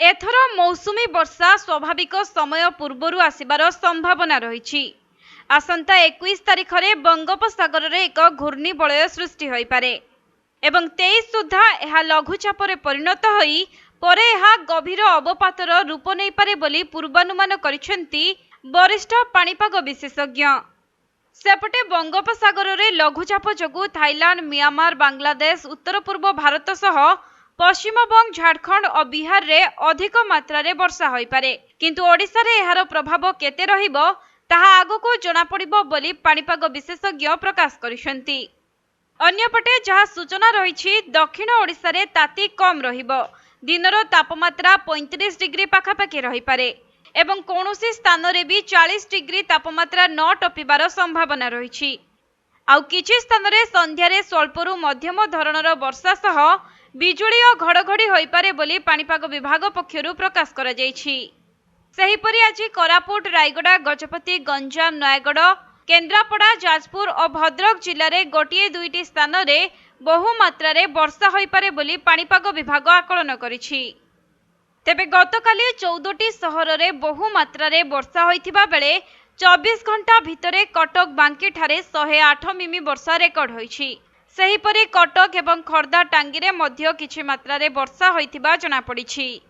एथर मौसुमी वर्षा स्वाभाविक समय पूर्वर आसिबार संभावना रही। आसंता 21 तारिख में बंगोपसागर रे एक घूर्णिबलय सृष्टि होई पारे एवं 23 सुधा यह लघुचाप परिणत होई परे यह गभीर अवपातर रूप नहीं पारे बोली पूर्वानुमान करिसेंती वरिष्ठ पाणीपाग विशेषज्ञ। सेपटे बंगोपसागर रे लघुचाप जोगु थाईलैंड, म्यांमार, बांग्लादेश, उत्तर पूर्व भारत सह पश्चिमबंग, झारखंड और बिहार रे अधिक मात्रा रे वर्षा होई पारे, किंतु ओडिशा रे एहार प्रभाव केते रहिबो ताहा आगको जना पड़िबो बोली पाणीपाग विशेषज्ञ प्रकाश करिसेंती। अन्यपटे जहाँ सूचना रही दक्षिण ओडिशा रे ताती कम रहिबो, दिनर तापमात्रा 35 डिग्री पाखापाखि रही पारे एवं कौनसी स्थान रे भी 40 डिग्री तापमात्रा न टपिबार संभावना रही। आउ किछि स्थान रे संध्यारे स्वल्परू मध्यम धरणर वर्षा सह बिजुली और घड़घड़ी होई पारे बोली पाणीपाग विभाग पक्षरु प्रकाश करा जायछि। सेहिपरि आज कोरापुट, रायगड़ा, गजपति, गंजाम, नयगड़, केन्द्रापड़ा, जाजपुर और भद्रक जिले में गोटे दुईटी स्थान रे बहु मात्रा रे वर्षा होई पारे बोली पाणीपाग विभाग आकलन करिछि। तेबे गतकाली 14टी सहर रे बहु मात्रा रे वर्षा होइथिबा बेले 24 घंटा भितरे कटक, बांकी ठारे 108 मिमी वर्षा रेकर्ड होइछि। सेहिपरि कटक एवं खर्दा, टांगी रे मध्य किछि मात्रा रे वर्षा होइथिबा जଣା पड़िछि।